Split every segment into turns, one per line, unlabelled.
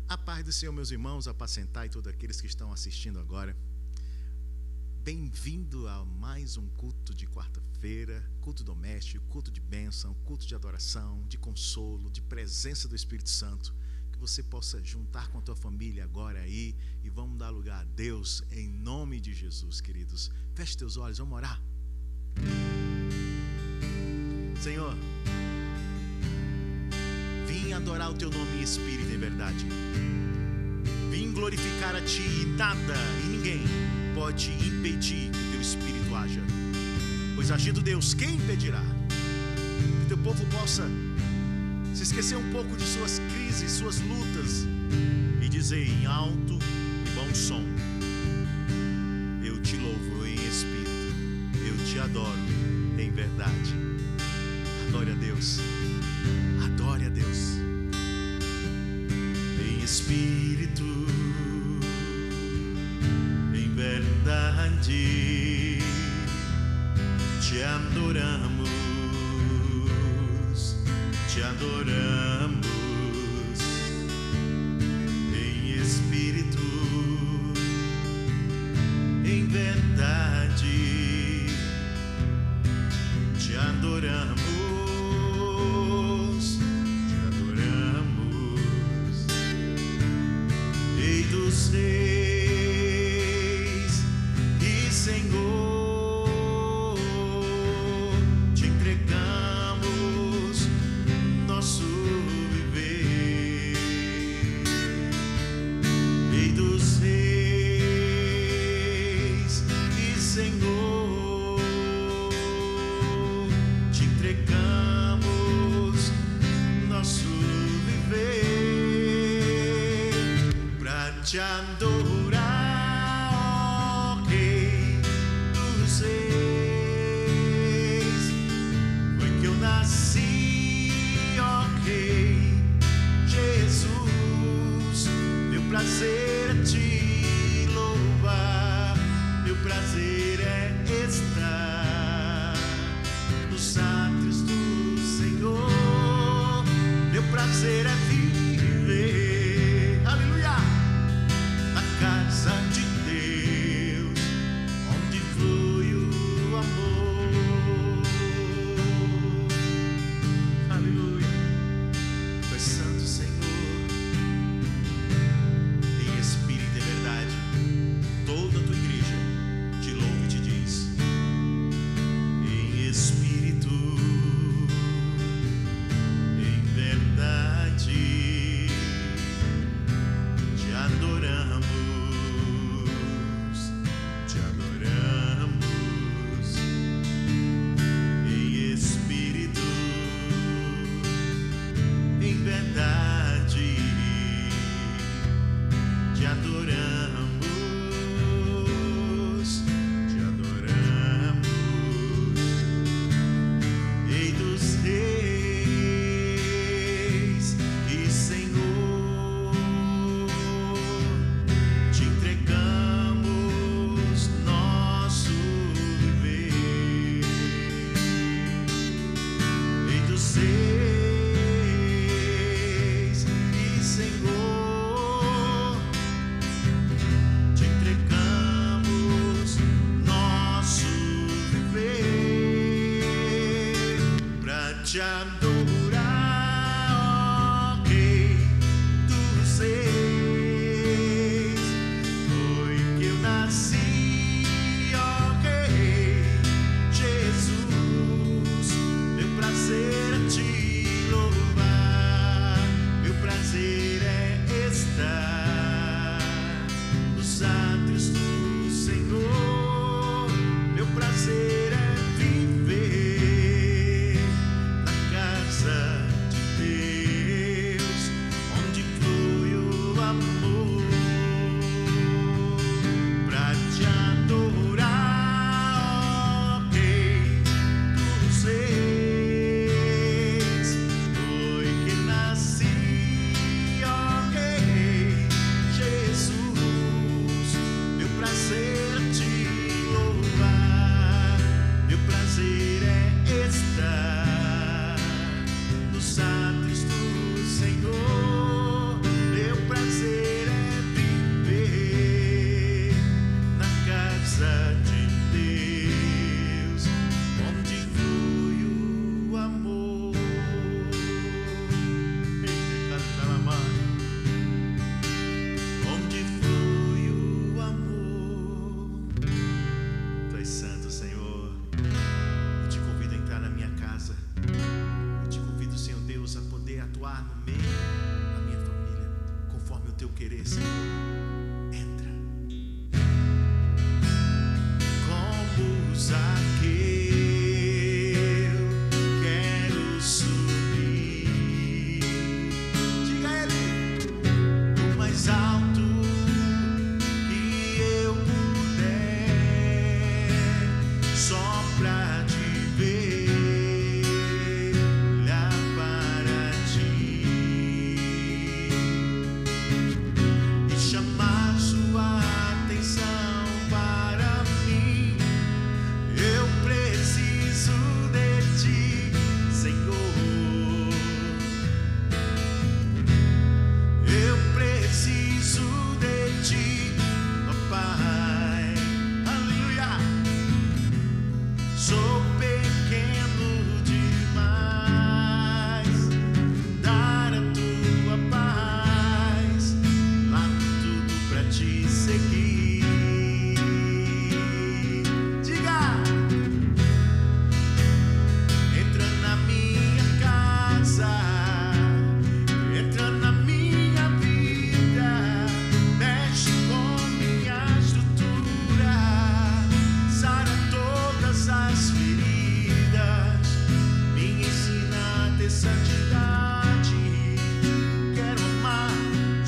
A paz do Senhor, meus irmãos, apacentai e todos aqueles que estão assistindo agora. Bem-vindo a mais um culto de quarta-feira, culto doméstico, culto de bênção, culto de adoração, de consolo, de presença do Espírito Santo. Que você possa juntar com a tua família agora aí e vamos dar lugar a Deus em nome de Jesus, queridos. Feche teus olhos, vamos orar. Senhor, vim adorar o teu nome em espírito e em verdade. Vim glorificar a ti e nada e ninguém pode impedir que o teu espírito haja. Pois agindo Deus, quem impedirá? Que o teu povo possa se esquecer um pouco de suas crises, suas lutas e dizer em alto e bom som: eu te louvo em espírito, eu te adoro em verdade. Adore a Deus, adore a Deus. Em espírito, em verdade, te adoramos, te adoramos. Em espírito, em verdade, te adoramos. Dos reis e Senhor, te entregamos nosso viver. Rei dos reis e Senhor, te entregamos nosso viver. Te adorar, ó Rei dos reis, foi que eu nasci, ó Rei Jesus. Meu prazer é te louvar, meu prazer é estar nos átrios do Senhor, meu prazer é viver casa de Deus, onde flui o amor. Aleluia. Tu és santo, Senhor. Em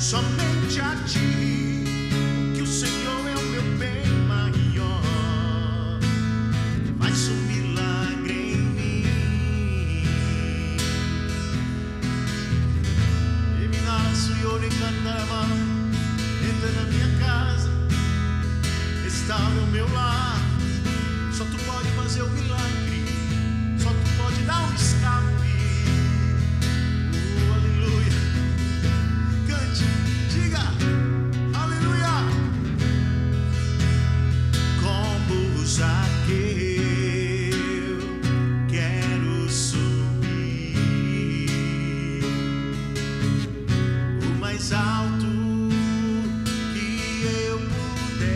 somente a ti, porque o Senhor é o meu bem maior. Faz um milagre em mim. Entra na minha casa, restaura o meu lar. Só tu pode fazer o milagre, só tu pode dar um escape. Aleluia. Cante, diga, aleluia. Como Zaqueu, quero subir o mais alto que eu puder,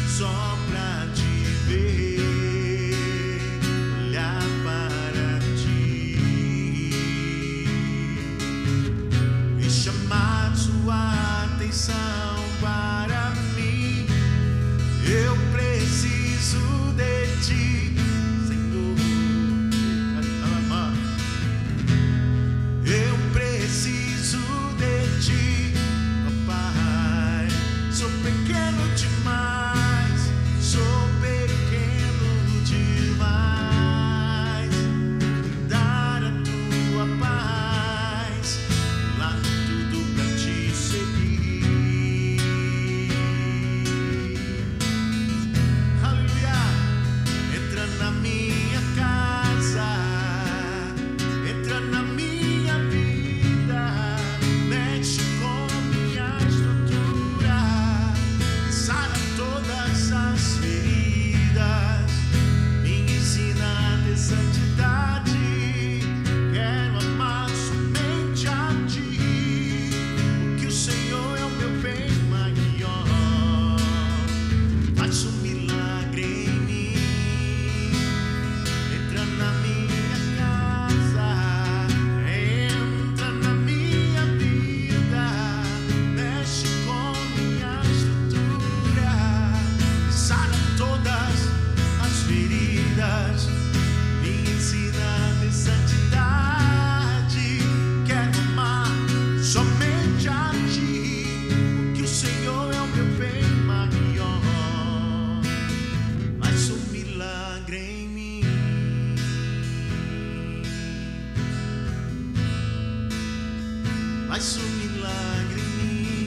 só pra te ver, olhar para ti e chamar sua atenção para mim. Eu preciso de ti, Senhor. Eu preciso de ti, papai. Sou pequeno demais, sou pequeno demais. Dar a tua paz, lá tudo pra te seguir. Aleluia. Entra na minha casa, entra na minha vida, mexe com minha estrutura, sara todas as feridas, me ensina a ter santidade. Quero amar somente a ti, porque o Senhor é o meu bem maior. Faz um milagre em mim. Entra na minha casa, entra na minha vida, mexe com minha estrutura, sara todas as feridas, me ensina a ter santidade. Quero amar somente a ti, porque o Senhor é o meu bem maior. Faz um milagre em mim. Faz um milagre em mim.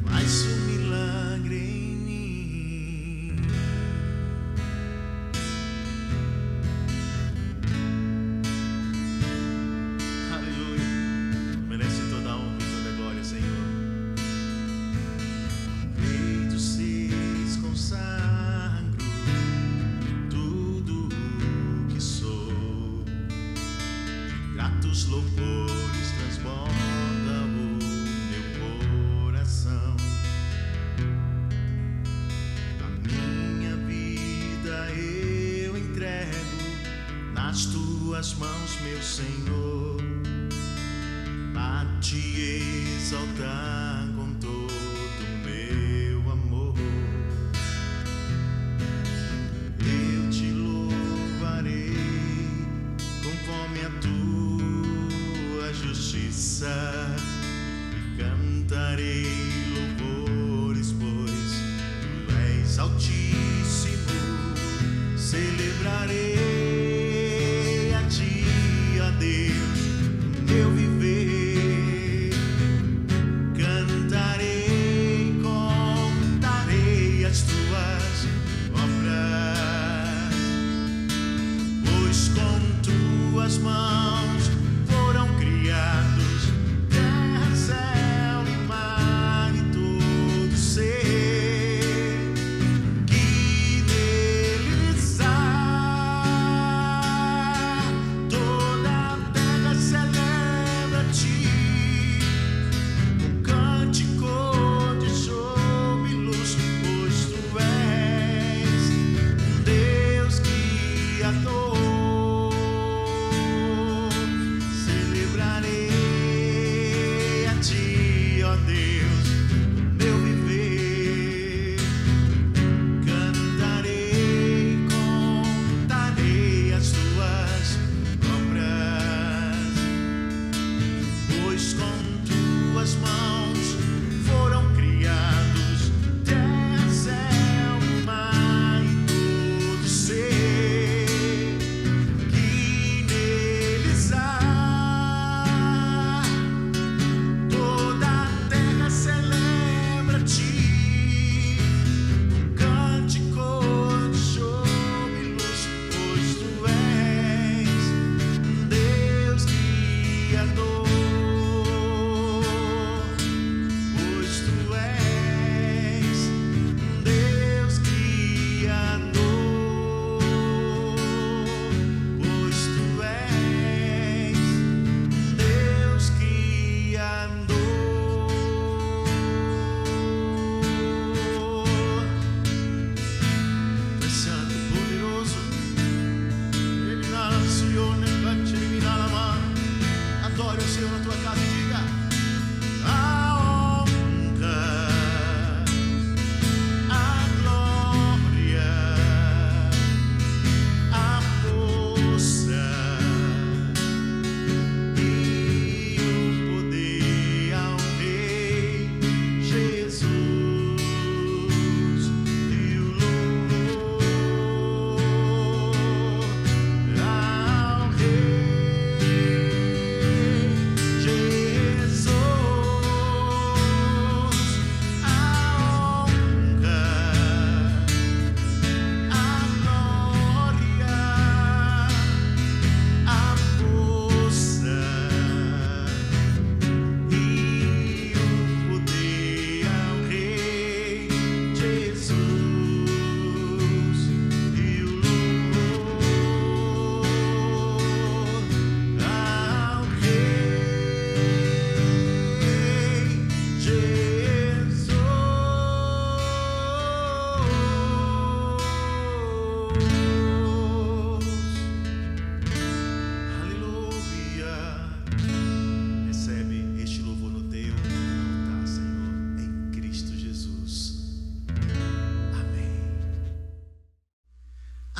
Faz um milagre em mim. Aleluia. Merece toda a honra e toda a glória, Senhor. Peito seis consagro tudo o que sou. Gratos louvores transborda o meu coração. A minha vida eu entrego nas tuas mãos, meu Senhor, a te exaltar com todo o meu amor. Eu te louvarei conforme a tua justiça e cantarei louvores, pois tu és altíssimo. Celebrarei a ti, a Deus, meu viver. Cantarei, contarei as tuas obras, pois com tuas mãos foram criados terra, céu e mar e todo ser que neles há. Toda a terra celebra-te com cântico de júbilos, pois tu és um Deus criador.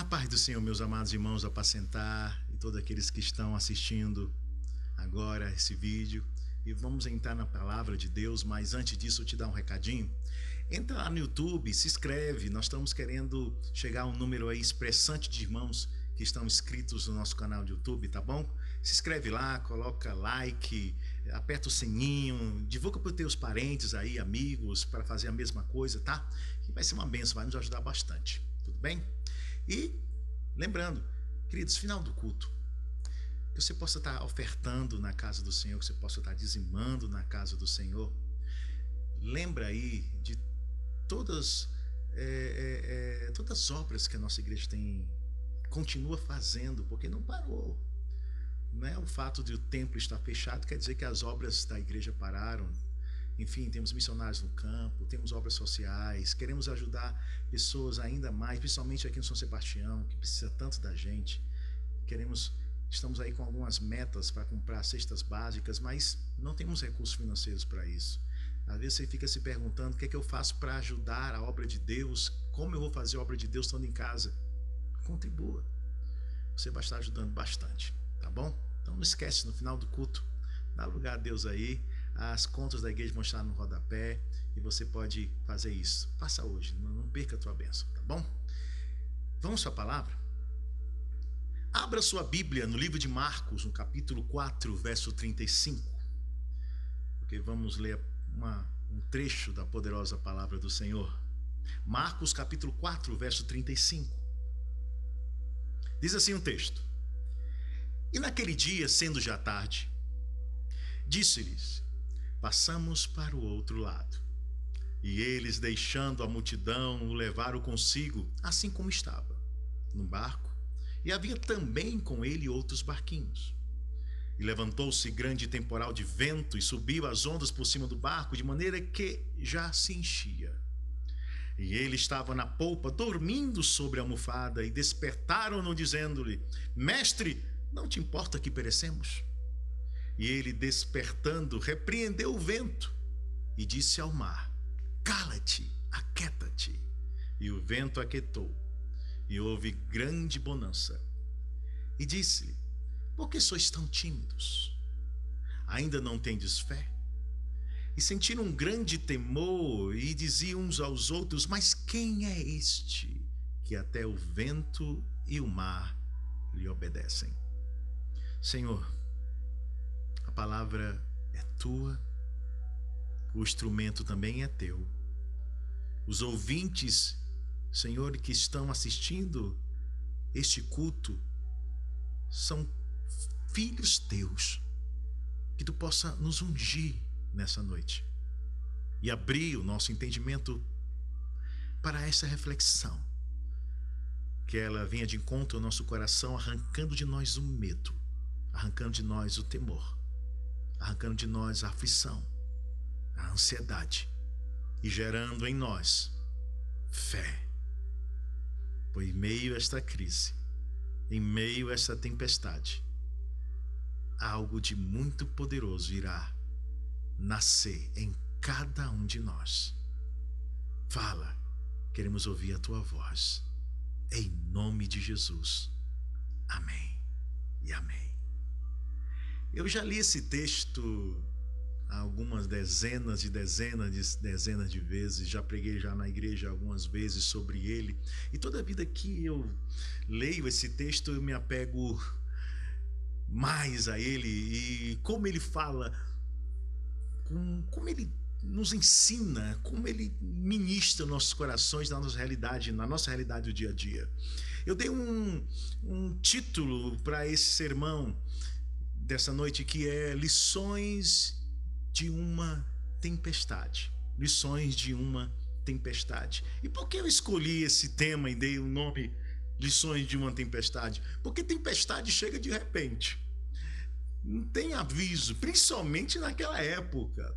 paz do Senhor, meus amados irmãos, apacentar e todos aqueles que estão assistindo agora esse vídeo. E vamos entrar na palavra de Deus, mas antes disso eu te dar um recadinho. Entra lá no YouTube, se inscreve, nós estamos querendo chegar a um número aí expressante de irmãos que estão inscritos no nosso canal de YouTube, tá bom? Se inscreve lá, coloca like, aperta o sininho, divulga para os teus parentes aí, amigos, para fazer a mesma coisa, tá? Que vai ser uma bênção, vai nos ajudar bastante, tudo bem? E lembrando, queridos, final do culto, que você possa estar ofertando na casa do Senhor, que você possa estar dizimando na casa do Senhor. Lembra aí de todas as obras que a nossa igreja continua fazendo, porque não parou. Não é o fato de o templo estar fechado quer dizer que as obras da igreja pararam. Enfim, temos missionários no campo, temos obras sociais, queremos ajudar pessoas ainda mais, principalmente aqui no São Sebastião, que precisa tanto da gente. Estamos aí com algumas metas para comprar cestas básicas, mas não temos recursos financeiros para isso. Às vezes você fica se perguntando o que é que eu faço para ajudar a obra de Deus, como eu vou fazer a obra de Deus estando em casa. Contribua, você vai estar ajudando bastante, tá bom? Então não esquece, no final do culto, dá lugar a Deus aí, as contas da igreja vão estar no rodapé e você pode fazer isso. Faça hoje, não perca a tua bênção, tá bom? Vamos à palavra? Abra sua Bíblia no livro de Marcos, no capítulo 4, verso 35, porque vamos ler um trecho da poderosa palavra do Senhor. Marcos capítulo 4, verso 35. Diz assim o texto: E naquele dia, sendo já tarde, disse-lhes: Passamos para o outro lado. E eles, deixando a multidão, o levaram consigo, assim como estava, no barco, e havia também com ele outros barquinhos. E levantou-se grande temporal de vento, e subiu as ondas por cima do barco, de maneira que já se enchia. E ele estava na polpa, dormindo sobre a almofada, e despertaram-no, dizendo-lhe: Mestre, não te importa que perecemos? E ele, despertando, repreendeu o vento, e disse ao mar: Cala-te, aquieta-te. E o vento aquietou, e houve grande bonança. E disse-lhe: Por que sois tão tímidos? Ainda não tendes fé? E sentiram um grande temor, e diziam uns aos outros: Mas quem é este, que até o vento e o mar lhe obedecem? Senhor, a palavra é tua, o instrumento também é teu. Os ouvintes, Senhor, que estão assistindo este culto, são filhos teus. Que tu possa nos ungir nessa noite e abrir o nosso entendimento para essa reflexão, que ela venha de encontro ao nosso coração, arrancando de nós o medo, arrancando de nós o temor, arrancando de nós a aflição, a ansiedade, e gerando em nós fé. Pois em meio a esta crise, em meio a esta tempestade, algo de muito poderoso irá nascer em cada um de nós. Fala, queremos ouvir a tua voz, em nome de Jesus. Amém e amém. Eu já li esse texto algumas dezenas de vezes, já preguei já na igreja algumas vezes sobre ele, e toda vida que eu leio esse texto eu me apego mais a ele, e como ele fala, como ele nos ensina, como ele ministra nossos corações na nossa realidade do dia a dia. Eu dei um título para esse sermão dessa noite, que é Lições de uma Tempestade. Lições de uma Tempestade. E por que eu escolhi esse tema e dei o nome Lições de uma Tempestade? Porque tempestade chega de repente. Não tem aviso, principalmente naquela época.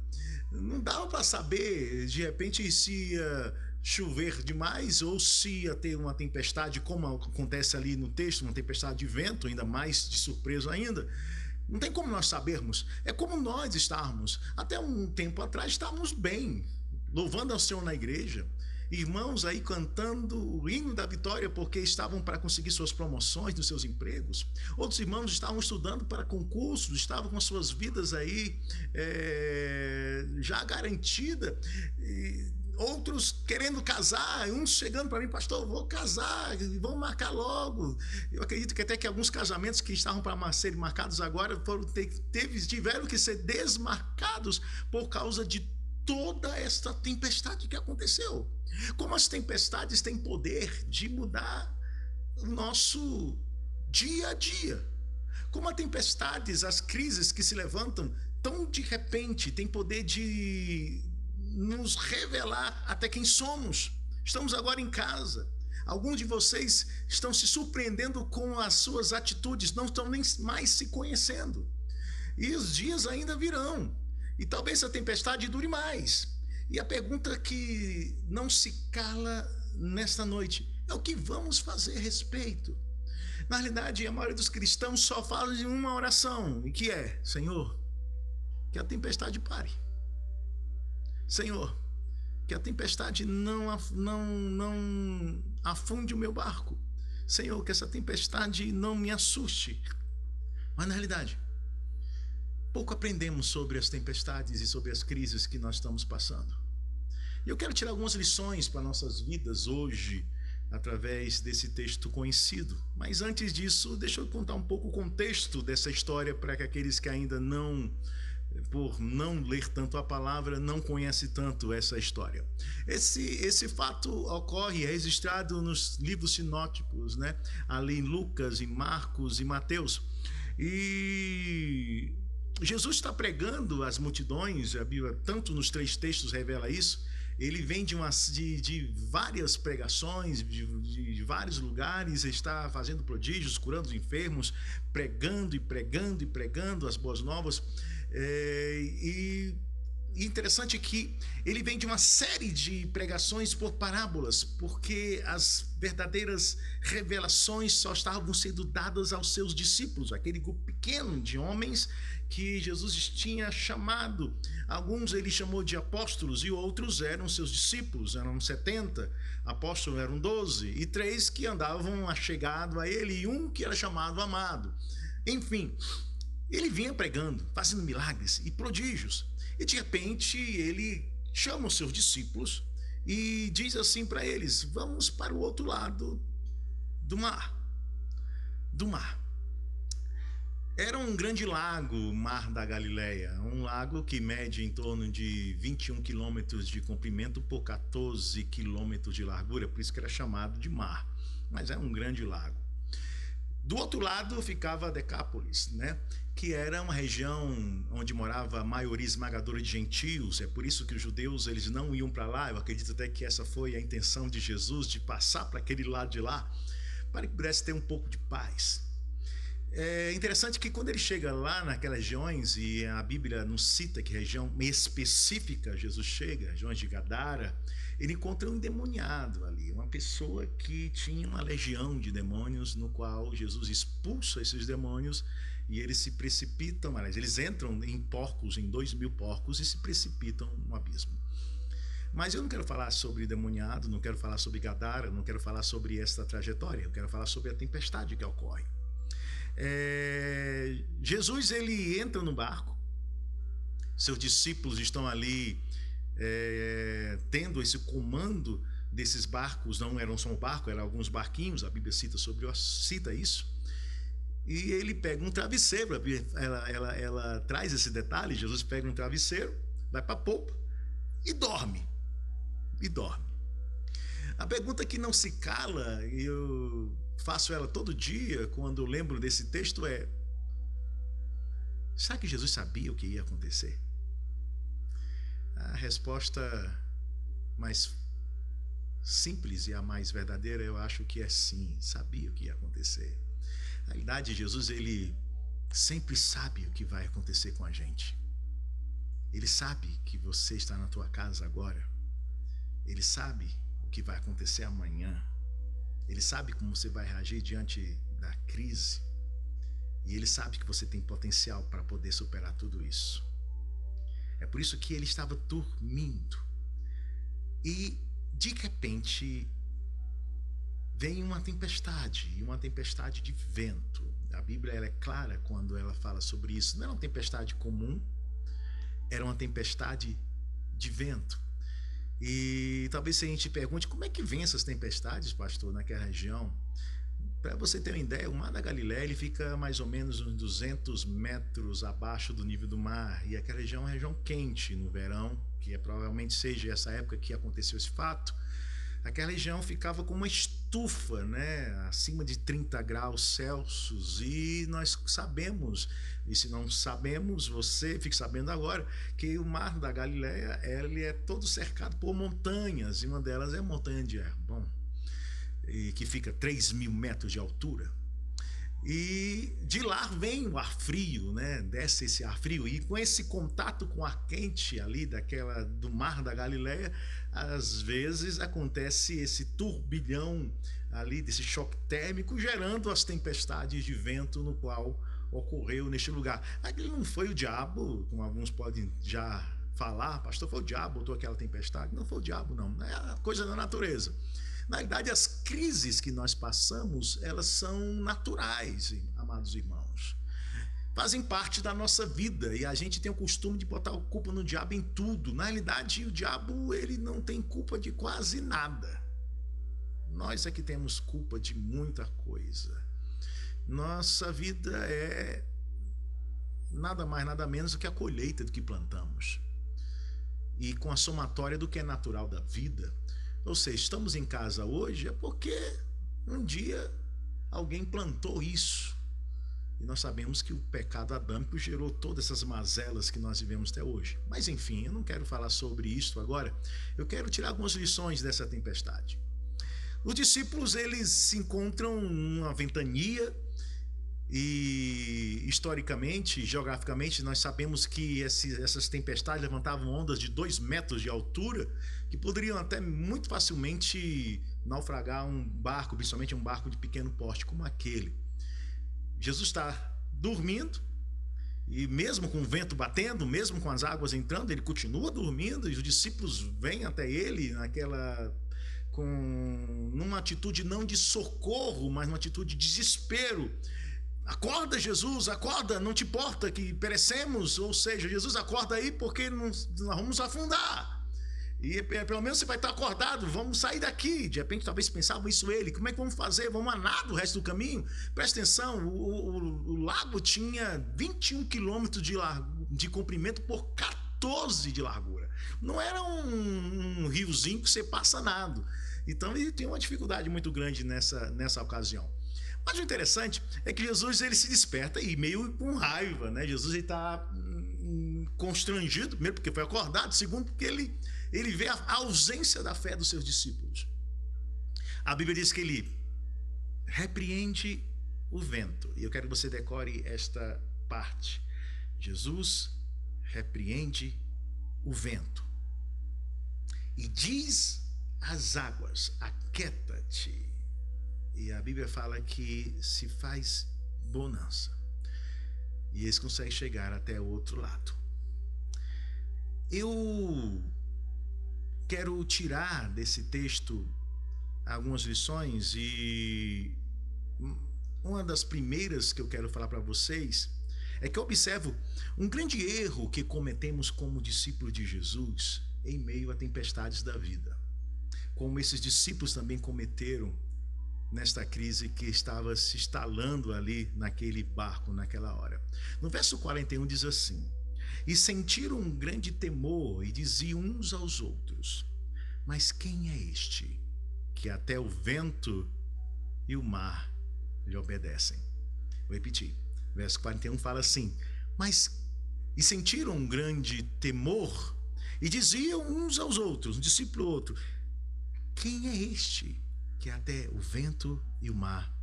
Não dava para saber, de repente, se ia chover demais ou se ia ter uma tempestade, como acontece ali no texto, uma tempestade de vento, ainda mais de surpresa ainda. Não tem como nós sabermos. É como nós estarmos. Até um tempo atrás estávamos bem, louvando ao Senhor na igreja. irmãos aí cantando o hino da vitória porque estavam para conseguir suas promoções nos seus empregos. Outros irmãos estavam estudando para concursos, estavam com suas vidas aí já garantida. Outros querendo casar, uns chegando para mim, pastor, vou casar, vamos marcar logo. Eu acredito que até que alguns casamentos que estavam para serem marcados agora tiveram que ser desmarcados por causa de toda esta tempestade que aconteceu. Como as tempestades têm poder de mudar o nosso dia a dia. Como as tempestades, as crises que se levantam tão de repente, têm poder de nos revelar até quem somos. Estamos agora em casa. Alguns de vocês estão se surpreendendo com as suas atitudes, não estão nem mais se conhecendo. E os dias ainda virão. E talvez a tempestade dure mais. E a pergunta que não se cala nesta noite é o que vamos fazer a respeito. Na realidade, a maioria dos cristãos só fala de uma oração, e que é: Senhor, que a tempestade pare. Senhor, que a tempestade não afunde o meu barco. Senhor, que essa tempestade não me assuste. Mas na realidade, pouco aprendemos sobre as tempestades e sobre as crises que nós estamos passando. E eu quero tirar algumas lições para nossas vidas hoje, através desse texto conhecido. Mas antes disso, deixa eu contar um pouco o contexto dessa história para que aqueles que ainda não, por não ler tanto a palavra, não conhecem tanto essa história. Esse fato ocorre, é registrado nos livros sinóticos, né? Ali em Lucas, em Marcos e Mateus. E Jesus está pregando às multidões, a Bíblia, tanto nos 3 textos revela isso. Ele vem de várias pregações, de vários lugares, está fazendo prodígios, curando os enfermos, pregando e pregando e pregando as boas novas. E interessante que ele vem de uma série de pregações por parábolas, porque as verdadeiras revelações só estavam sendo dadas aos seus discípulos, aquele grupo pequeno de homens que Jesus tinha chamado. Alguns ele chamou de apóstolos e outros eram seus discípulos, eram 70, apóstolos eram 12, e 3 que andavam achegados a ele, e um que era chamado amado. Enfim, ele vinha pregando, fazendo milagres e prodígios, e de repente ele chama os seus discípulos e diz assim para eles: vamos para o outro lado do mar. Era um grande lago, o Mar da Galileia, um lago que mede em torno de 21 quilômetros de comprimento por 14 quilômetros de largura, por isso que era chamado de mar, mas é um grande lago. Do outro lado ficava Decápolis, né? Que era uma região onde morava a maioria esmagadora de gentios. É por isso que os judeus eles não iam para lá. Eu acredito até que essa foi a intenção de Jesus, de passar para aquele lado de lá, para que pudesse ter um pouco de paz. É interessante que quando ele chega lá naquelas regiões, e a Bíblia não cita que região específica Jesus chega, regiões de Gadara, ele encontra um endemoniado ali, uma pessoa que tinha uma legião de demônios, no qual Jesus expulsa esses demônios e eles se precipitam, aliás, eles entram em porcos, em 2.000 porcos, e se precipitam no abismo. Mas eu não quero falar sobre demoniado, não quero falar sobre Gadara, não quero falar sobre esta trajetória, eu quero falar sobre a tempestade que ocorre. Jesus ele entra no barco, seus discípulos estão ali tendo esse comando desses barcos. Não eram só um barco, eram alguns barquinhos, a Bíblia cita isso. E ele pega um travesseiro, ela traz esse detalhe. Jesus pega um travesseiro, vai para a polpa e dorme. A pergunta que não se cala, e eu faço ela todo dia quando eu lembro desse texto, é: será que Jesus sabia o que ia acontecer? A resposta mais simples e a mais verdadeira, eu acho que é sim, sabia o que ia acontecer. Na realidade, Jesus ele sempre sabe o que vai acontecer com a gente. Ele sabe que você está na tua casa agora. Ele sabe o que vai acontecer amanhã. Ele sabe como você vai reagir diante da crise. E ele sabe que você tem potencial para poder superar tudo isso. É por isso que ele estava dormindo. E de repente vem uma tempestade, e uma tempestade de vento. A Bíblia ela é clara quando ela fala sobre isso. Não era uma tempestade comum, era uma tempestade de vento. E talvez se a gente pergunte como é que vem essas tempestades, pastor, naquela região. Para você ter uma ideia, o Mar da Galileia ele fica mais ou menos uns 200 metros abaixo do nível do mar. E aquela região é uma região quente no verão, que provavelmente seja essa época que aconteceu esse fato. Aquela região ficava como uma estufa, né, acima de 30 graus Celsius, e nós sabemos, e se não sabemos, você fique sabendo agora, que o Mar da Galileia ele é todo cercado por montanhas, e uma delas é a montanha de Hermon, e que fica 3.000 metros de altura. E de lá vem o ar frio, né? Desce esse ar frio, e com esse contato com o ar quente ali do Mar da Galileia, às vezes acontece esse turbilhão ali, desse choque térmico, gerando as tempestades de vento no qual ocorreu neste lugar. Aquilo não foi o diabo, como alguns podem já falar, pastor, foi o diabo que botou aquela tempestade. Não foi o diabo, não, é a coisa da natureza. Na verdade, as crises que nós passamos, elas são naturais, amados irmãos. Fazem parte da nossa vida, e a gente tem o costume de botar a culpa no diabo em tudo. Na realidade, o diabo ele não tem culpa de quase nada. Nós é que temos culpa de muita coisa. Nossa vida é nada mais, nada menos do que a colheita do que plantamos. E com a somatória do que é natural da vida. Ou seja, estamos em casa hoje é porque um dia alguém plantou isso. E nós sabemos que o pecado adâmico gerou todas essas mazelas que nós vivemos até hoje. Mas enfim, eu não quero falar sobre isso agora. Eu quero tirar algumas lições dessa tempestade. Os discípulos, eles se encontram numa ventania. E historicamente, geograficamente, nós sabemos que essas tempestades levantavam ondas de 2 metros de altura, que poderiam até muito facilmente naufragar um barco, principalmente um barco de pequeno porte como aquele. Jesus está dormindo, e mesmo com o vento batendo, mesmo com as águas entrando, ele continua dormindo, e os discípulos vêm até ele numa atitude não de socorro, mas numa atitude de desespero. Acorda, Jesus, acorda, não te importa que perecemos. Ou seja, Jesus, acorda aí porque nós vamos afundar. E pelo menos você vai estar acordado, vamos sair daqui. De repente talvez pensavam isso ele, como é que vamos fazer? Vamos a nado o resto do caminho? Presta atenção, o lago tinha 21 quilômetros de comprimento por 14 de largura. Não era um riozinho que você passa nado. Então ele tem uma dificuldade muito grande nessa ocasião. Mas o interessante é que Jesus ele se desperta e meio com raiva, né? Jesus está constrangido, primeiro porque foi acordado, segundo porque ele vê a ausência da fé dos seus discípulos. A Bíblia diz que ele repreende o vento, e eu quero que você decore esta parte. Jesus repreende o vento e diz às águas: aquieta-te. E a Bíblia fala que se faz bonança. E eles conseguem chegar até o outro lado. Eu quero tirar desse texto algumas lições, e uma das primeiras que eu quero falar para vocês é que eu observo um grande erro que cometemos como discípulos de Jesus em meio a tempestades da vida, como esses discípulos também cometeram nesta crise que estava se instalando ali naquele barco naquela hora. No verso 41 diz assim: e sentiram um grande temor e diziam uns aos outros: mas quem é este que até o vento e o mar lhe obedecem? Vou repetir, verso 41 fala assim: e sentiram um grande temor e diziam uns aos outros, um discípulo ao outro: quem é este que até o vento e o mar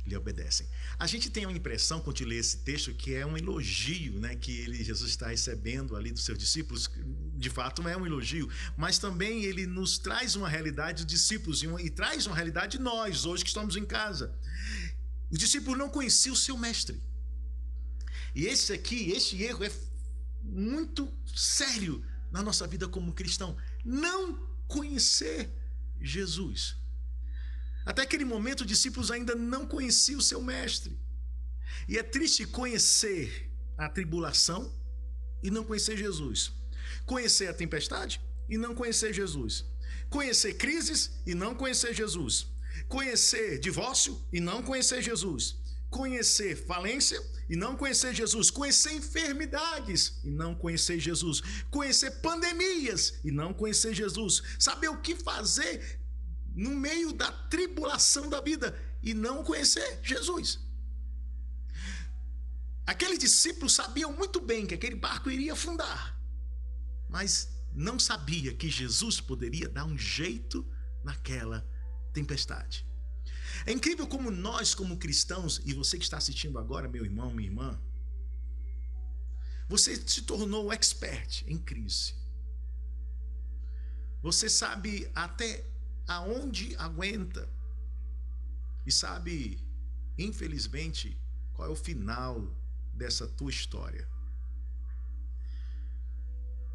lhe obedecem? A gente tem uma impressão, quando lê esse texto, que é um elogio, né, que Jesus está recebendo ali dos seus discípulos. De fato é um elogio, mas também ele nos traz uma realidade dos discípulos e traz uma realidade de nós, hoje que estamos em casa. Os discípulos não conheciam o seu mestre. E este erro é muito sério na nossa vida como cristão. Não conhecer Jesus. Até aquele momento, os discípulos ainda não conheciam o seu mestre. E é triste conhecer a tribulação e não conhecer Jesus. Conhecer a tempestade e não conhecer Jesus. Conhecer crises e não conhecer Jesus. Conhecer divórcio e não conhecer Jesus. Conhecer falência e não conhecer Jesus. Conhecer enfermidades e não conhecer Jesus. Conhecer pandemias e não conhecer Jesus. Saber o que fazer no meio da tribulação da vida e não conhecer Jesus. Aqueles discípulos sabiam muito bem que aquele barco iria afundar, mas não sabia que Jesus poderia dar um jeito naquela tempestade. É incrível como nós, como cristãos, e você que está assistindo agora, meu irmão, minha irmã, você se tornou expert em crise. Você sabe até aonde aguenta e sabe, infelizmente, qual é o final dessa tua história.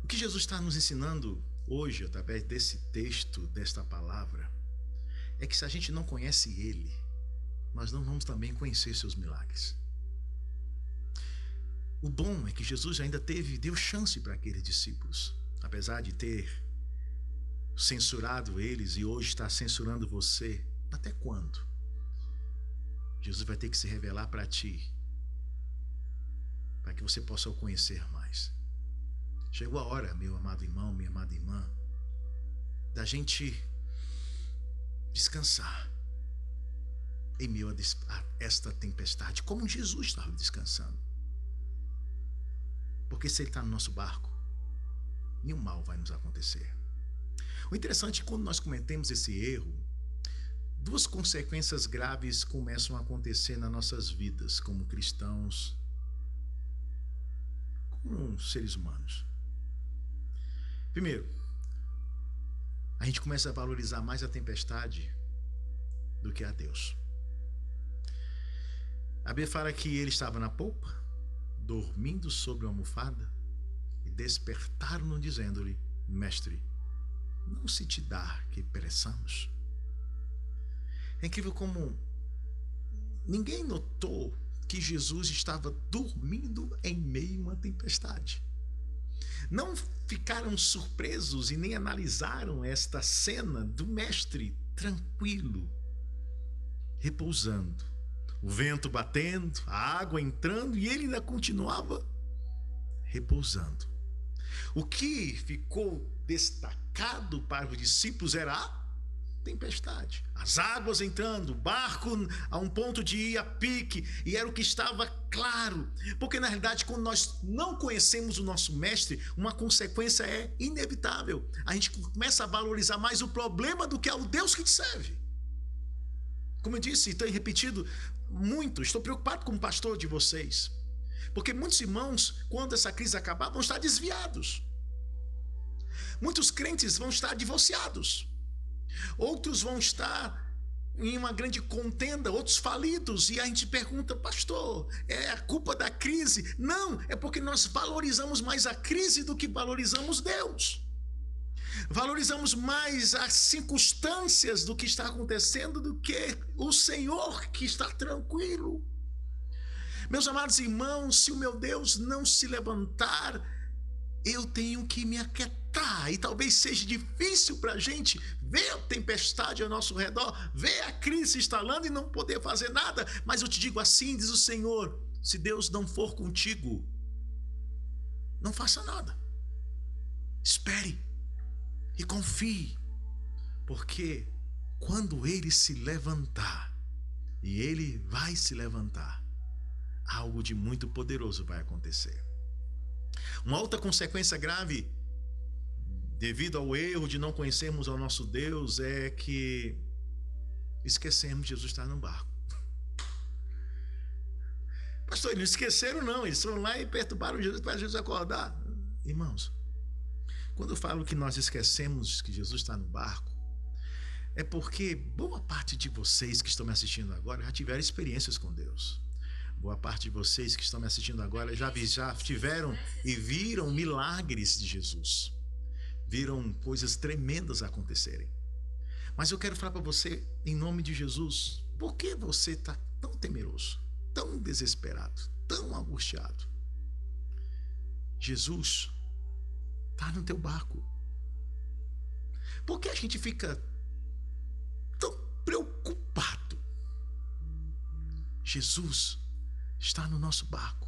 O que Jesus está nos ensinando hoje, através desse texto, desta palavra, é que se a gente não conhece Ele, nós não vamos também conhecer seus milagres. O bom é que Jesus ainda deu chance para aqueles discípulos, apesar de ter censurado eles e hoje está censurando você. Até quando? Jesus vai ter que se revelar para ti, para que você possa o conhecer mais. Chegou a hora, meu amado irmão, minha amada irmã, da gente descansar em meio a esta tempestade, como Jesus estava descansando. Porque se Ele está no nosso barco, nenhum mal vai nos acontecer. O interessante é que quando nós cometemos esse erro, duas consequências graves começam a acontecer nas nossas vidas como cristãos, como seres humanos. Primeiro, a gente começa a valorizar mais a tempestade do que a Deus. A Bíblia fala que ele estava na polpa, dormindo sobre uma almofada, e despertaram-no dizendo-lhe: Mestre, não se te dá que pereçamos? É incrível como ninguém notou que Jesus estava dormindo em meio a uma tempestade. Não ficaram surpresos e nem analisaram esta cena do mestre tranquilo, repousando, o vento batendo, a água entrando e ele ainda continuava repousando. O que ficou destacado para os discípulos era a tempestade, as águas entrando, o barco a um ponto de ir a pique, e era o que estava claro, porque na realidade quando nós não conhecemos o nosso mestre, uma consequência é inevitável, a gente começa a valorizar mais o problema do que o Deus que te serve. Como eu disse e tenho repetido muito, estou preocupado como pastor de vocês, porque muitos irmãos, quando essa crise acabar, vão estar desviados, muitos crentes vão estar divorciados, outros vão estar em uma grande contenda, outros falidos, e a gente pergunta: pastor, é a culpa da crise? Não, é porque nós valorizamos mais a crise do que valorizamos Deus. Valorizamos mais as circunstâncias do que está acontecendo do que o Senhor que está tranquilo. Meus amados irmãos, se o meu Deus não se levantar, eu tenho que me aquietar, e talvez seja difícil para a gente ver a tempestade ao nosso redor, ver a crise instalando e não poder fazer nada, mas eu te digo assim, diz o Senhor: se Deus não for contigo, não faça nada, espere e confie, porque quando Ele se levantar, e Ele vai se levantar, algo de muito poderoso vai acontecer. Uma outra consequência grave devido ao erro de não conhecermos ao nosso Deus é que esquecemos de Jesus estar no barco. Pastor, eles não esqueceram não, eles foram lá e perturbaram Jesus para Jesus acordar. Irmãos, quando eu falo que nós esquecemos que Jesus está no barco, é porque boa parte de vocês que estão me assistindo agora já tiveram experiências com Deus. Boa parte de vocês que estão me assistindo agora já tiveram e viram milagres de Jesus. viram coisas tremendas acontecerem. Mas eu quero falar para você, em nome de Jesus, por que você está tão temeroso, tão desesperado, tão angustiado? Jesus está no teu barco. Por que a gente fica tão preocupado? Jesus está no nosso barco.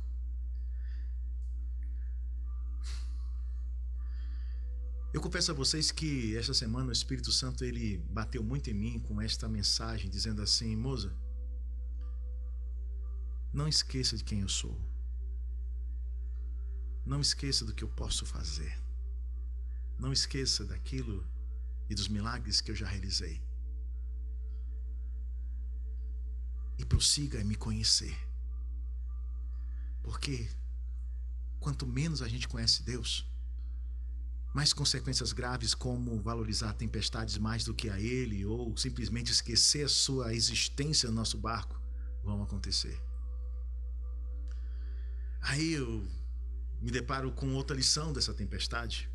Eu confesso a vocês que esta semana o Espírito Santo ele bateu muito em mim com esta mensagem, dizendo assim: moça, não esqueça de quem eu sou. Não esqueça do que eu posso fazer. Não esqueça daquilo e dos milagres que eu já realizei. E prossiga em me conhecer. Porque quanto menos a gente conhece Deus, mais consequências graves, como valorizar tempestades mais do que a Ele, ou simplesmente esquecer a sua existência no nosso barco, vão acontecer. Aí eu me deparo com outra lição dessa tempestade.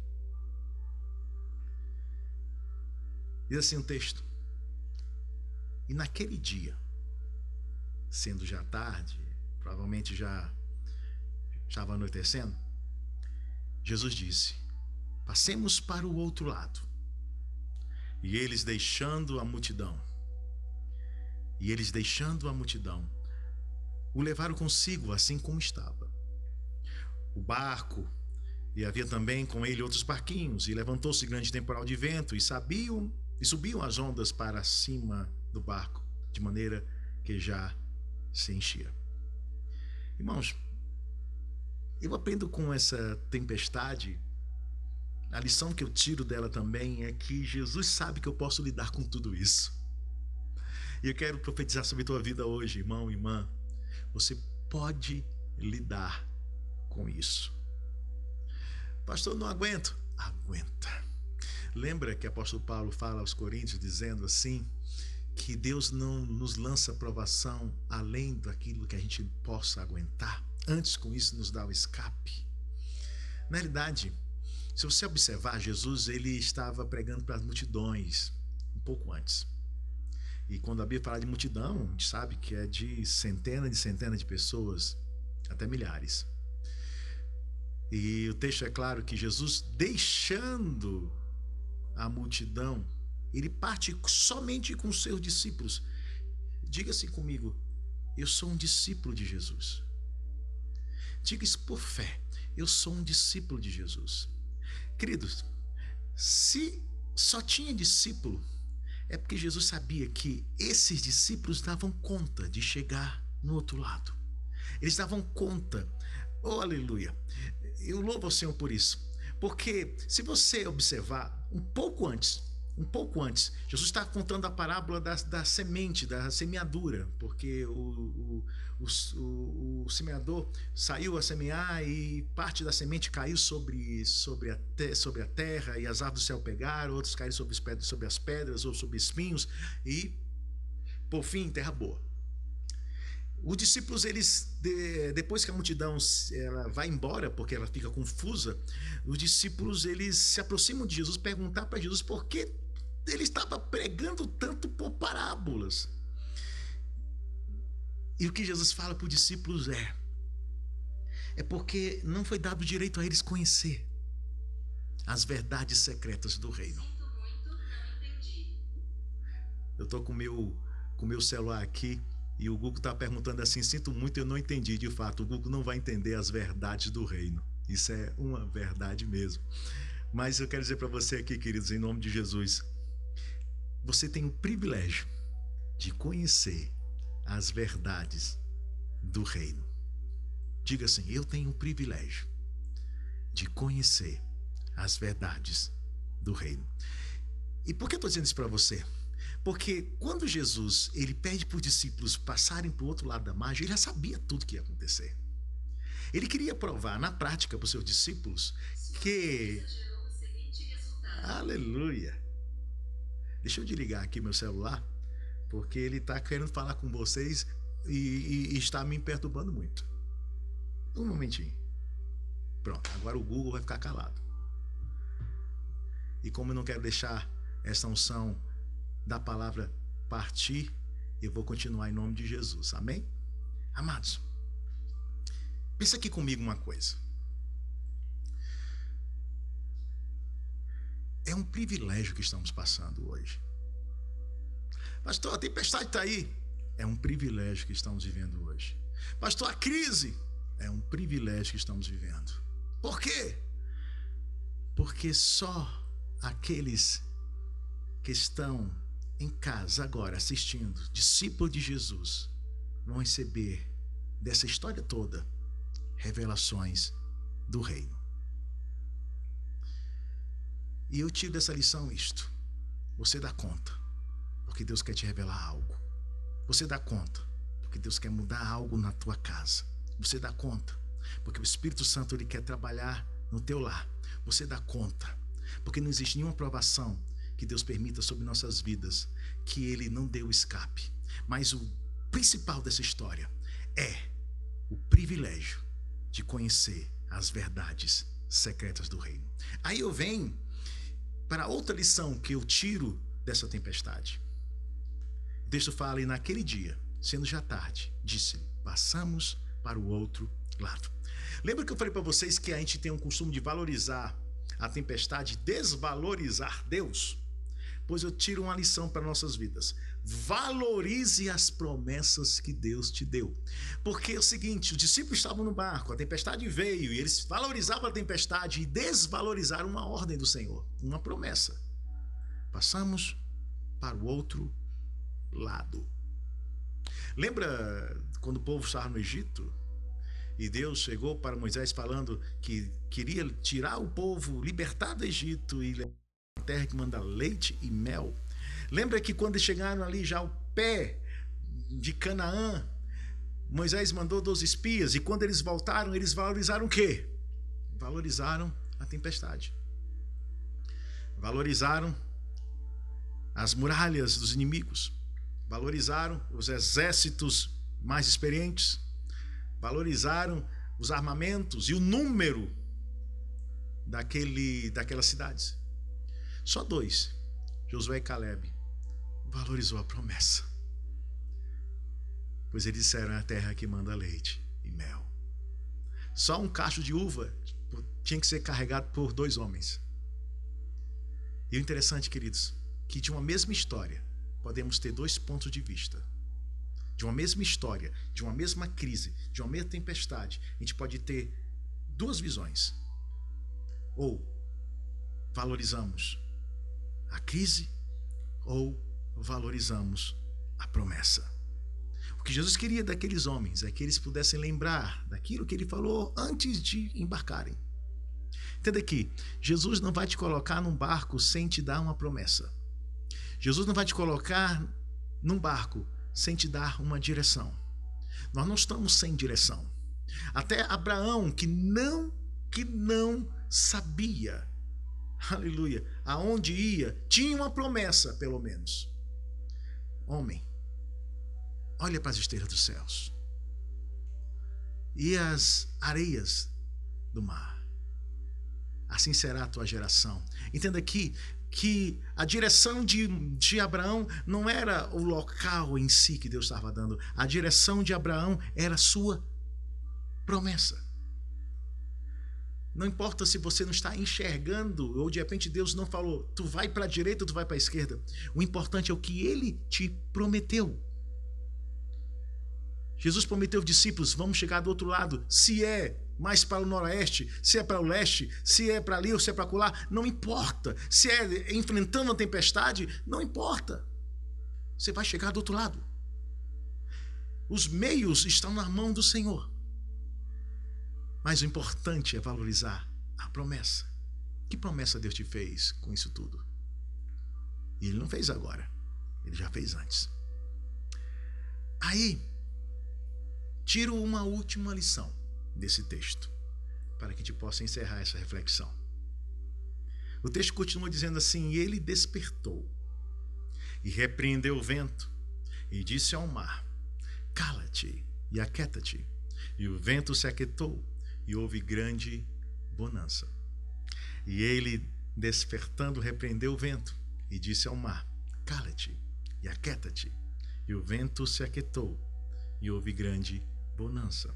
Diz assim um texto: e naquele dia, sendo já tarde, provavelmente já estava anoitecendo, Jesus disse: passemos para o outro lado. E eles deixando a multidão, o levaram consigo assim como estava. O barco, e havia também com ele outros barquinhos, e levantou-se grande temporal de vento, e subiam as ondas para cima do barco, de maneira que já se enchia. Irmãos, eu aprendo com essa tempestade. A lição que eu tiro dela também é que Jesus sabe que eu posso lidar com tudo isso. E eu quero profetizar sobre a tua vida hoje, irmão, irmã. Você pode lidar com isso. Pastor, não aguento. Aguenta. Lembra que o apóstolo Paulo fala aos Coríntios dizendo assim, que Deus não nos lança provação além daquilo que a gente possa aguentar. Antes, com isso, nos dá o escape. Na realidade, se você observar, Jesus ele estava pregando para as multidões um pouco antes. E quando a Bíblia fala de multidão, a gente sabe que é de centenas de pessoas, até milhares. E o texto é claro que Jesus, deixando a multidão, ele parte somente com os seus discípulos. Diga assim comigo: eu sou um discípulo de Jesus. Diga isso por fé: eu sou um discípulo de Jesus. Queridos, se só tinha discípulo, é porque Jesus sabia que esses discípulos davam conta de chegar no outro lado. Eles davam conta. Oh, aleluia. Eu louvo ao Senhor por isso. Porque se você observar um pouco antes, Jesus está contando a parábola da semente, da semeadura, porque o semeador saiu a semear e parte da semente caiu sobre a terra, e as aves do céu pegaram, outros caíram sobre as pedras ou sobre espinhos, e por fim, terra boa. Os discípulos, depois que a multidão ela vai embora, porque ela fica confusa, os discípulos eles se aproximam de Jesus, perguntar para Jesus por que ele estava pregando tanto por parábolas. E o que Jesus fala para os discípulos é porque não foi dado direito a eles conhecer as verdades secretas do reino. Eu estou com o meu celular aqui e o Google está perguntando assim: sinto muito, eu não entendi. De fato, o Google não vai entender as verdades do reino. Isso é uma verdade mesmo. Mas eu quero dizer para você aqui, queridos, em nome de Jesus, você tem o privilégio de conhecer as verdades do reino. Diga assim: eu tenho o privilégio de conhecer as verdades do reino. E por que eu estou dizendo isso para você? Porque quando Jesus ele pede para os discípulos passarem para o outro lado da margem, ele já sabia tudo que ia acontecer. Ele queria provar na prática para os seus discípulos que... Aleluia! Deixa eu desligar aqui meu celular, porque ele está querendo falar com vocês e está me perturbando muito. Um momentinho. Pronto, agora o Google vai ficar calado. E como eu não quero deixar essa unção da palavra partir, eu vou continuar em nome de Jesus. Amém? Amados, pensa aqui comigo uma coisa. É um privilégio que estamos passando hoje. Pastor, a tempestade está aí. É um privilégio que estamos vivendo hoje. Pastor, a crise é um privilégio que estamos vivendo. Por quê? Porque só aqueles que estão em casa agora assistindo, discípulos de Jesus, vão receber dessa história toda revelações do reino. E eu tiro dessa lição isto: você dá conta, porque Deus quer te revelar algo. Você dá conta, porque Deus quer mudar algo na tua casa. Você dá conta, porque o Espírito Santo ele quer trabalhar no teu lar. Você dá conta, porque não existe nenhuma provação que Deus permita sobre nossas vidas que Ele não dê o escape. Mas o principal dessa história é o privilégio de conhecer as verdades secretas do reino. Aí eu venho para outra lição que eu tiro dessa tempestade. O texto fala: e naquele dia, sendo já tarde, disse-lhe: passamos para o outro lado. Lembra que eu falei para vocês que a gente tem um costume de valorizar a tempestade, desvalorizar Deus? Pois eu tiro uma lição para nossas vidas: valorize as promessas que Deus te deu. Porque é o seguinte, os discípulos estavam no barco, a tempestade veio, e eles valorizavam a tempestade e desvalorizaram uma ordem do Senhor, uma promessa. Passamos para o outro lado. Lembra quando o povo estava no Egito e Deus chegou para Moisés falando que queria tirar o povo, libertar do Egito e levar a terra que manda leite e mel? Lembra que quando chegaram ali já ao pé de Canaã, Moisés mandou 12 espias, e quando eles voltaram, eles valorizaram o quê? Valorizaram a tempestade. Valorizaram as muralhas dos inimigos. Valorizaram os exércitos mais experientes. Valorizaram os armamentos e o número daquelas cidades. Só 2, Josué e Caleb, valorizou a promessa. Pois eles disseram: é a terra que manda leite e mel. Só um cacho de uva tinha que ser carregado por 2 homens. E o interessante, queridos, que de uma mesma história podemos ter 2 pontos de vista. De uma mesma história, de uma mesma crise, de uma mesma tempestade, a gente pode ter 2 visões. Ou valorizamos a crise, ou valorizamos a promessa. O que Jesus queria daqueles homens é que eles pudessem lembrar daquilo que ele falou antes de embarcarem. Entenda aqui, Jesus não vai te colocar num barco sem te dar uma promessa. Jesus não vai te colocar num barco sem te dar uma direção. Nós não estamos sem direção. Até Abraão, que não sabia, aleluia, aonde ia, tinha uma promessa, pelo menos. Homem, olha para as estrelas dos céus e as areias do mar. Assim será a tua geração. Entenda aqui que a direção de Abraão não era o local em si que Deus estava dando. A direção de Abraão era a sua promessa. Não importa se você não está enxergando, ou de repente Deus não falou, tu vai para a direita ou tu vai para a esquerda. O importante é o que ele te prometeu. Jesus prometeu aos discípulos: vamos chegar do outro lado. Se é mais para o noroeste, se é para o leste, se é para ali ou se é para acolá, não importa. Se é enfrentando a tempestade, não importa. Você vai chegar do outro lado. Os meios estão na mão do Senhor. Mas o importante é valorizar a promessa. Que promessa Deus te fez com isso tudo? E Ele não fez agora. Ele já fez antes. Aí, tiro uma última lição desse texto, para que a gente possa encerrar essa reflexão. O texto continua dizendo assim: e ele despertou, e repreendeu o vento, e disse ao mar: cala-te e aquieta-te. E o vento se aquietou, e houve grande bonança. E ele despertando, repreendeu o vento e disse ao mar: cala-te e aquieta-te. E o vento se aquietou e houve grande bonança.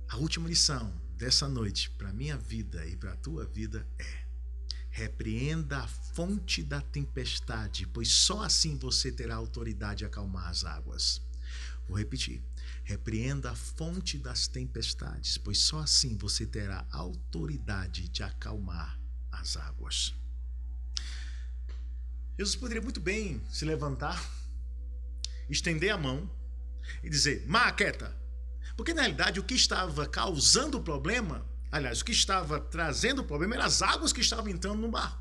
A última lição dessa noite para a minha vida e para a tua vida é: repreenda a fonte da tempestade, pois só assim você terá autoridade de acalmar as águas. Vou repetir: repreenda a fonte das tempestades, pois só assim você terá autoridade de acalmar as águas. Jesus poderia muito bem se levantar, estender a mão e dizer: mar, aquieta. Porque na realidade o que estava causando o problema, aliás, o que estava trazendo o problema eram as águas que estavam entrando no barco.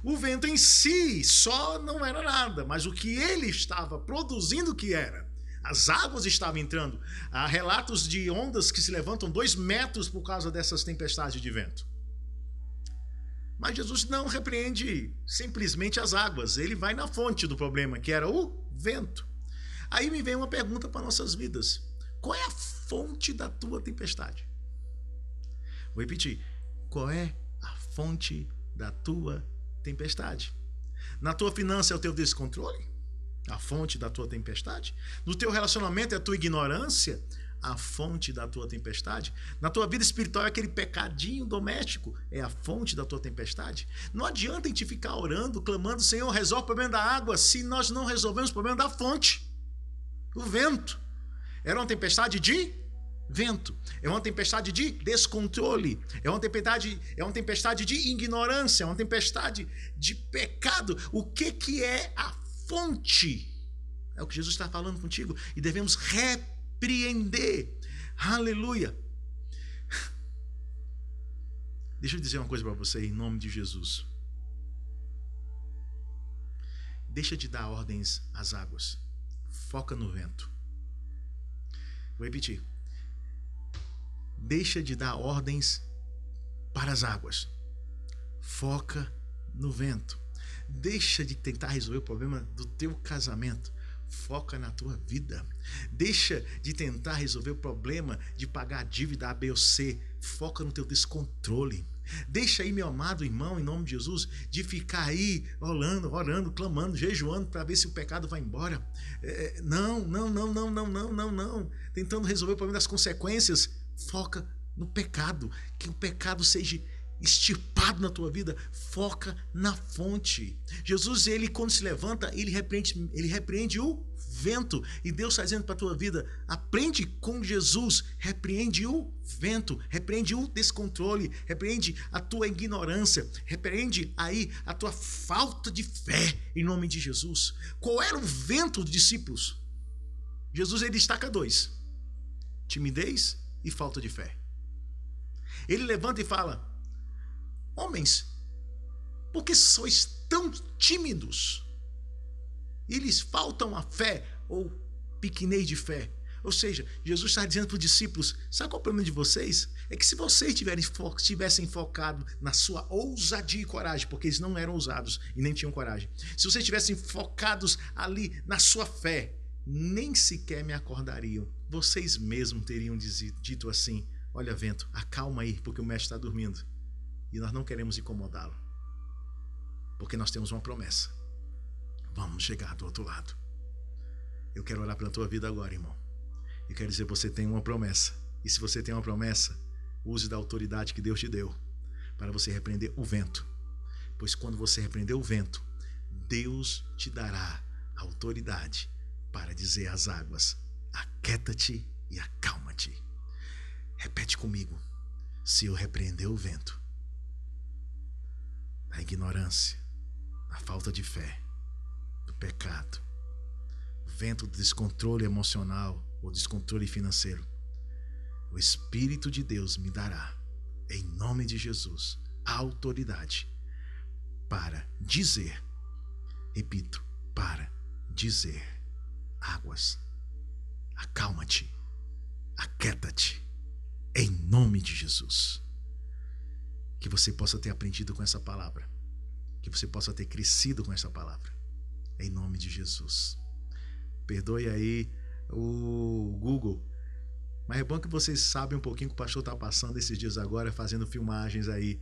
O vento em si só não era nada, mas o que ele estava produzindo que era. As águas estavam entrando. Há relatos de ondas que se levantam 2 metros por causa dessas tempestades de vento. Mas Jesus não repreende simplesmente as águas. Ele vai na fonte do problema, que era o vento. Aí me vem uma pergunta para nossas vidas: qual é a fonte da tua tempestade? Vou repetir: qual é a fonte da tua tempestade? Na tua finança é o teu descontrole? A fonte da tua tempestade? No teu relacionamento é a tua ignorância? A fonte da tua tempestade? Na tua vida espiritual é aquele pecadinho doméstico? É a fonte da tua tempestade? Não adianta a gente ficar orando, clamando: Senhor, resolve o problema da água, se nós não resolvemos o problema da fonte, o vento. Era uma tempestade de vento, é uma tempestade de descontrole, é uma tempestade de ignorância, é uma tempestade de pecado. O que é a fonte? É o que Jesus está falando contigo e devemos repreender. Aleluia! Deixa eu dizer uma coisa para você em nome de Jesus. Deixa de dar ordens às águas, foca no vento. Vou repetir: deixa de dar ordens para as águas, foca no vento. Deixa de tentar resolver o problema do teu casamento, foca na tua vida. Deixa de tentar resolver o problema de pagar a dívida A, B ou C, foca no teu descontrole. Deixa aí, meu amado irmão, em nome de Jesus, de ficar aí orando, clamando, jejuando para ver se o pecado vai embora. Não. Tentando resolver o problema das consequências, foca no pecado, que o pecado seja extirpado na tua vida. Foca na fonte. Jesus, ele quando se levanta, ele repreende o vento, e Deus está dizendo para a tua vida: aprende com Jesus, repreende o vento, repreende o descontrole, repreende a tua ignorância, repreende aí a tua falta de fé, em nome de Jesus. Qual era o vento dos discípulos? Jesus, ele destaca 2: timidez e falta de fé. Ele levanta e fala: homens, por que sois tão tímidos? Eles faltam a fé, ou pequenez de fé. Ou seja, Jesus está dizendo para os discípulos: sabe qual é o problema de vocês? É que se vocês tivessem focado na sua ousadia e coragem, porque eles não eram ousados e nem tinham coragem, se vocês estivessem focados ali na sua fé, nem sequer me acordariam. Vocês mesmos teriam dito assim: olha, vento, acalma aí, porque o mestre está dormindo. E nós não queremos incomodá-lo, porque nós temos uma promessa. Vamos chegar do outro lado. Eu quero orar pela tua vida agora, irmão. Eu quero dizer: você tem uma promessa. E se você tem uma promessa, use da autoridade que Deus te deu para você repreender o vento. Pois quando você repreender o vento, Deus te dará autoridade para dizer às águas: aquieta-te e acalma-te. Repete comigo: se eu repreender o vento, a ignorância, a falta de fé, do pecado, o vento do descontrole emocional ou descontrole financeiro, o Espírito de Deus me dará, em nome de Jesus, a autoridade para dizer, repito, para dizer: águas, acalma-te, aquieta-te, em nome de Jesus. Que você possa ter aprendido com essa palavra, que você possa ter crescido com essa palavra, em nome de Jesus. Perdoe aí o Google, Mas é bom que vocês sabem um pouquinho que o pastor está passando esses dias agora, fazendo filmagens aí.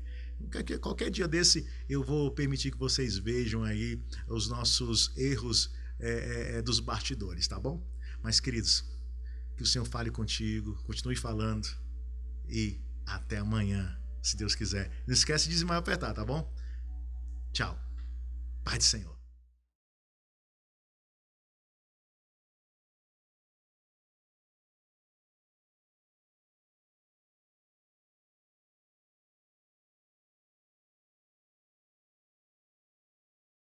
Qualquer dia desse eu vou permitir que vocês vejam aí os nossos erros dos bastidores, tá bom? Mas, queridos, que o Senhor fale contigo, continue falando e até amanhã, se Deus quiser. Não esquece de dizimar e apertar, tá bom? Tchau. Paz do Senhor.